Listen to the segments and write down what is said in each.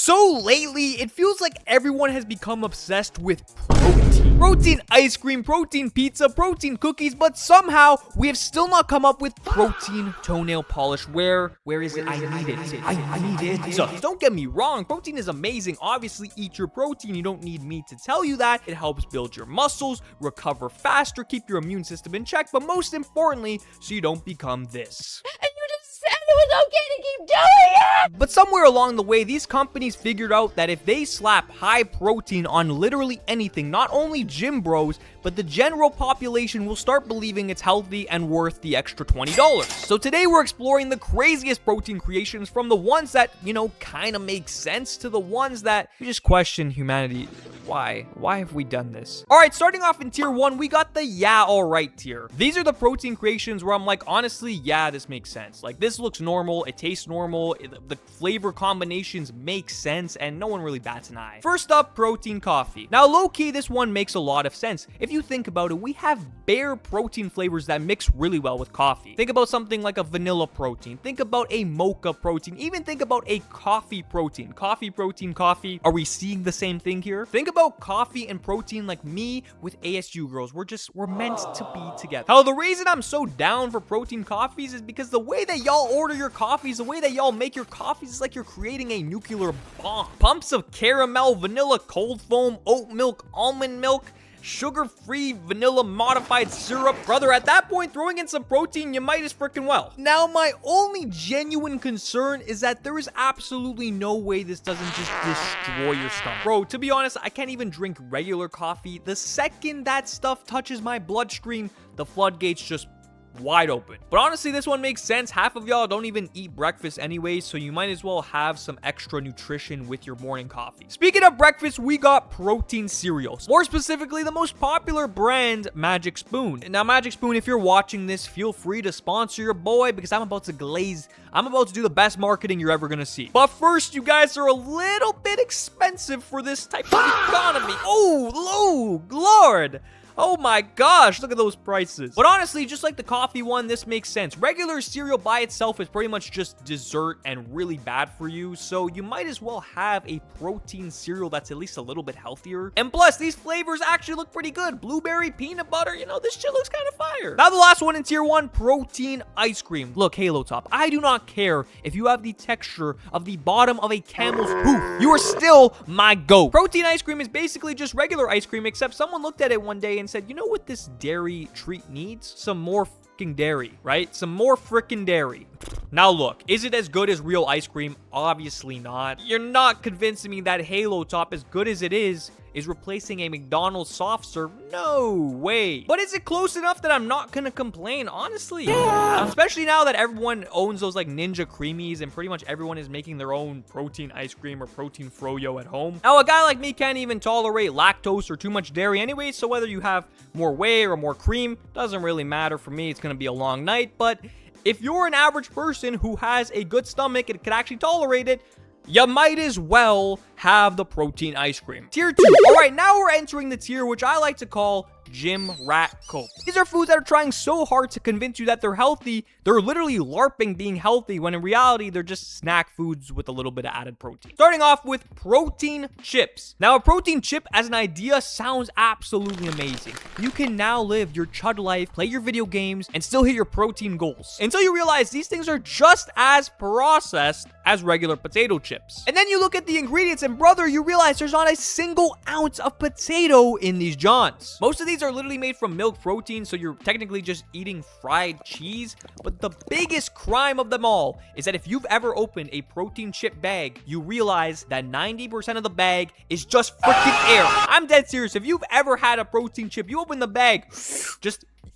So lately, it feels like everyone has become obsessed with protein. Protein ice cream, protein pizza, protein cookies, but somehow we have still not come up with protein toenail polish. Where is it? I need it. I need it. So don't get me wrong, protein is amazing. Obviously, eat your protein. You don't need me to tell you that. It helps build your muscles, recover faster, keep your immune system in check, but most importantly, so you don't become this. And you just said it was okay to keep doing it! But somewhere along the way, these companies figured out that if they slap high protein on literally anything, not only gym bros, but the general population will start believing it's healthy and worth the extra $20. So today we're exploring the craziest protein creations, from the ones that, kind of make sense to the ones that you just question humanity. Why have we done this? All right, starting off in tier 1, we got the yeah, all right tier. These are the protein creations where I'm like, honestly, yeah, this makes sense. Like, this looks normal, it tastes normal, the flavor combinations make sense, and no one really bats an eye. First up, protein coffee. Now, low-key, this one makes a lot of sense. If you think about it, we have bare protein flavors that mix really well with coffee. Think about something like a vanilla protein. Think about a mocha protein. Even think about a coffee protein. Coffee protein, coffee. Are we seeing the same thing here? Think about coffee and protein like me with ASU girls. We're meant to be together. Hell, the reason I'm so down for protein coffees is because the way that y'all order your coffees, the way that y'all make your coffees is like you're creating a nuclear bomb. Pumps of caramel, vanilla, cold foam, oat milk, almond milk, sugar-free vanilla modified syrup. Brother, at that point, throwing in some protein, you might as freaking well. Now, my only genuine concern is that there is absolutely no way this doesn't just destroy your stomach. Bro, to be honest, I can't even drink regular coffee. The second that stuff touches my bloodstream, the floodgates just wide open. But honestly, this one makes sense. Half of y'all don't even eat breakfast anyways, so you might as well have some extra nutrition with your morning coffee. Speaking of breakfast, we got protein cereals. More specifically, the most popular brand, Magic Spoon. Now, Magic Spoon, if you're watching this, feel free to sponsor your boy, because I'm about to do the best marketing you're ever gonna see. But first, you guys are a little bit expensive for this type of economy. Oh, Lord. Oh my gosh, look at those prices. But honestly, just like the coffee one, this makes sense. Regular cereal by itself is pretty much just dessert and really bad for you, so you might as well have a protein cereal that's at least a little bit healthier. And plus, these flavors actually look pretty good. Blueberry, peanut butter, this shit looks kind of fire. Now, the last one in tier 1, protein ice cream. Look, Halo Top, I do not care if you have the texture of the bottom of a camel's hoof. You are still my GOAT. Protein ice cream is basically just regular ice cream, except someone looked at it one day and said, you know what this dairy treat needs? Some more freaking dairy, right? Some more freaking dairy. Now look, is it as good as real ice cream? Obviously not. You're not convincing me that Halo Top, as good as it is replacing a McDonald's soft serve. No way. But is it close enough that I'm not gonna complain? Honestly, yeah. Especially now that everyone owns those like Ninja Creamies and pretty much everyone is making their own protein ice cream or protein froyo at home. Now, a guy like me can't even tolerate lactose or too much dairy anyway, so whether you have more whey or more cream, doesn't really matter for me. It's gonna be a long night, but if you're an average person who has a good stomach and can actually tolerate it, you might as well have the protein ice cream. Tier 2. All right, now we're entering the tier which I like to call Gym Rat Coke. These are foods that are trying so hard to convince you that they're healthy. They're literally LARPing being healthy, when in reality, they're just snack foods with a little bit of added protein. Starting off with protein chips. Now, a protein chip as an idea sounds absolutely amazing. You can now live your chud life, play your video games, and still hit your protein goals. Until you realize these things are just as processed as regular potato chips. And then you look at the ingredients, and brother, you realize there's not a single ounce of potato in these johns. Most of these are literally made from milk protein, so you're technically just eating fried cheese. But the biggest crime of them all is that if you've ever opened a protein chip bag, you realize that 90% of the bag is just freaking air. I'm dead serious. If you've ever had a protein chip, you open the bag,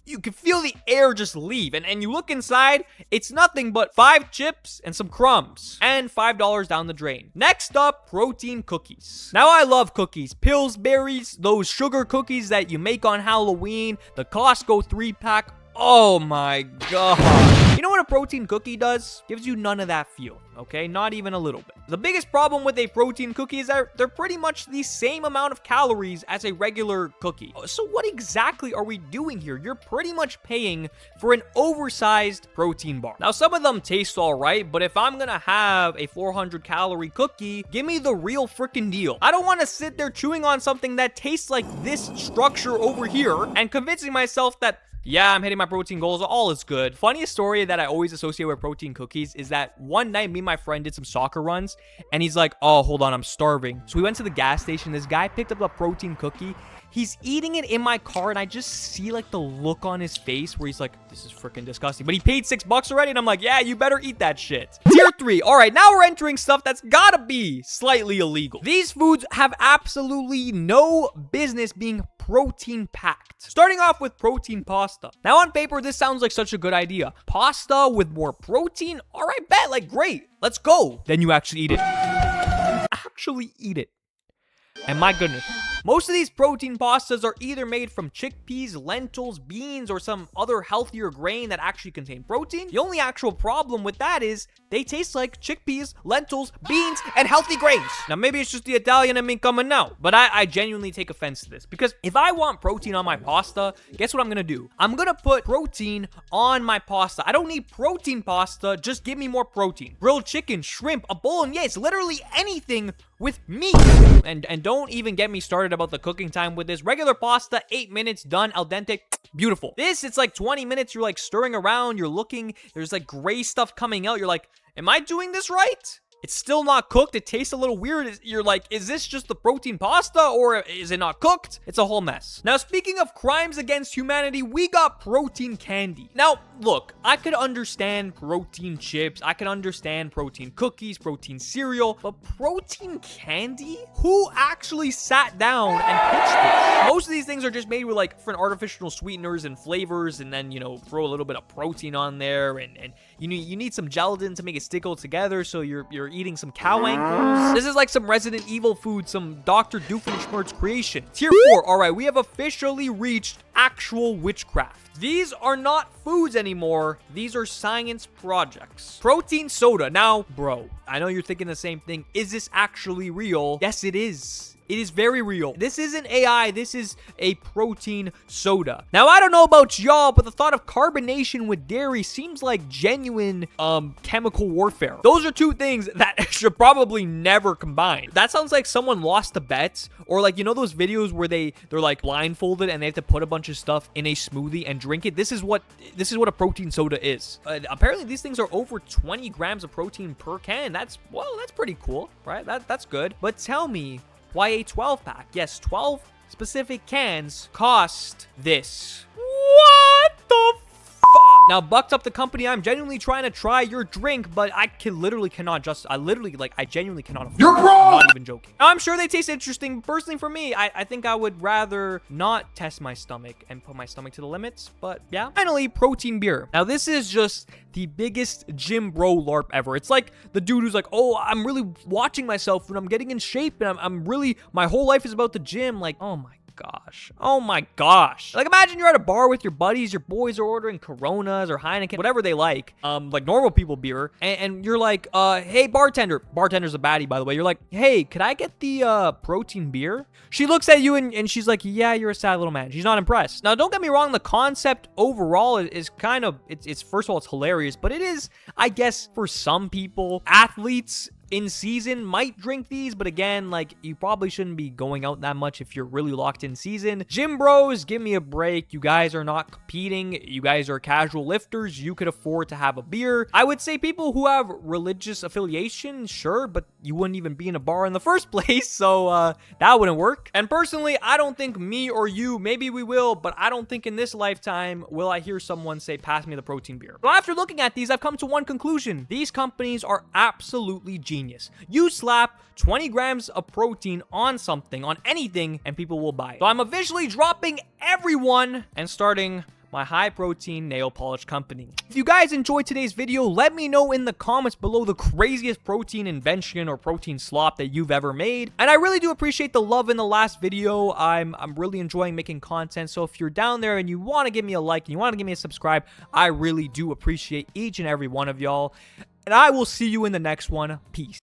you can feel the air just leave. And you look inside, it's nothing but 5 chips and some crumbs. And $5 down the drain. Next up, protein cookies. Now, I love cookies. Pillsbury's, those sugar cookies that you make on Halloween, the Costco 3-pack. Oh my god. You know what a protein cookie does? Gives you none of that feel. okay? Not even a little bit. The biggest problem with a protein cookie is that they're pretty much the same amount of calories as a regular cookie. So what exactly are we doing here? You're pretty much paying for an oversized protein bar. Now, some of them taste all right, but if I'm gonna have a 400-calorie cookie, give me the real freaking deal. I don't want to sit there chewing on something that tastes like this structure over here and convincing myself that, yeah, I'm hitting my protein goals, all is good. Funniest story that I always associate with protein cookies is that one night me and my friend did some soccer runs, and he's like, oh, hold on, I'm starving. So we went to the gas station. This guy picked up a protein cookie. He's eating it in my car, and I just see like the look on his face where he's like, this is freaking disgusting. But he paid $6 already, and I'm like, yeah, you better eat that shit. Tier 3. All right, now we're entering stuff that's gotta be slightly illegal. These foods have absolutely no business being protein packed. Starting off with protein pasta. Now on paper, this sounds like such a good idea. Pasta with more protein? All right, bet, like great, let's go. Then you actually eat it. Actually eat it. And my goodness, most of these protein pastas are either made from chickpeas, lentils, beans, or some other healthier grain that actually contain protein. The only actual problem with that is they taste like chickpeas, lentils, beans, and healthy grains. Now, maybe it's just the Italian in me coming out, but I genuinely take offense to this, because if I want protein on my pasta, guess what I'm gonna do? I'm gonna put protein on my pasta. I don't need protein pasta, just give me more protein. Grilled chicken, shrimp, a bolognese, literally anything with meat. And don't even get me started about the cooking time with this. Regular pasta, 8 minutes, done, al dente, beautiful. This, it's like 20 minutes, you're like stirring around, you're looking, there's like gray stuff coming out, you're like, am I doing this right? It's still not cooked. It tastes a little weird. You're like, is this just the protein pasta or is it not cooked? It's a whole mess. Now, speaking of crimes against humanity, we got protein candy. Now, look, I could understand protein chips. I could understand protein cookies, protein cereal, but protein candy? Who actually sat down and pitched this? Most of these things are just made with like different artificial sweeteners and flavors, and then, you know, throw a little bit of protein on there, and you need some gelatin to make it stick all together, so you're eating some cow ankles. This is like some Resident Evil food, some Dr. Doofenshmirtz creation. Tier 4. All right, we have officially reached actual witchcraft. These are not foods anymore. These are science projects. Protein soda. Now, bro, I know you're thinking the same thing. Is this actually real? Yes, it is. It is very real. This isn't AI. This is a protein soda. Now, I don't know about y'all, but the thought of carbonation with dairy seems like genuine chemical warfare. Those are two things that should probably never combine. That sounds like someone lost a bet, or like, you know those videos where they're like blindfolded and they have to put a bunch of stuff in a smoothie and drink it. This is what a protein soda is. Apparently, these things are over 20 grams of protein per can. That's pretty cool, right? That's good. But tell me, why a 12-pack? Yes, 12 specific cans cost this. What the fuck? Now, Bucked Up the company, I'm genuinely trying to try your drink, but I genuinely cannot afford. You're wrong! I'm not even joking. I'm sure they taste interesting. Personally, for me, I think I would rather not test my stomach and put my stomach to the limits, but yeah. Finally, protein beer. Now, this is just the biggest gym bro LARP ever. It's like the dude who's like, oh, I'm really watching myself and I'm getting in shape and I'm really, my whole life is about the gym. Like, oh my gosh. Like, imagine you're at a bar with your buddies, your boys are ordering Coronas or Heineken, whatever they like normal people beer, and you're like, hey, bartender's a baddie, by the way. You're like, hey, could I get the protein beer? She looks at you and she's like, yeah, you're a sad little man. She's not impressed. Now, don't get me wrong, the concept overall is kind of, it's first of all, it's hilarious, but it is, I guess, for some people, athletes in season might drink these, but again, like, you probably shouldn't be going out that much if you're really locked in season. Gym bros, give me a break. You guys are not competing. You guys are casual lifters. You could afford to have a beer. I would say people who have religious affiliation, sure, but you wouldn't even be in a bar in the first place, so that wouldn't work. And personally, I don't think me or you, maybe we will, but I don't think in this lifetime will I hear someone say, pass me the protein beer. So after looking at these, I've come to one conclusion. These companies are absolutely genius. You slap 20 grams of protein on something, on anything, and people will buy it. So I'm officially dropping everyone and starting my high protein nail polish company. If you guys enjoyed today's video, let me know in the comments below the craziest protein invention or protein slop that you've ever made. And I really do appreciate the love in the last video. I'm really enjoying making content. So if you're down there and you want to give me a like and you want to give me a subscribe, I really do appreciate each and every one of y'all. and I will see you in the next one. Peace.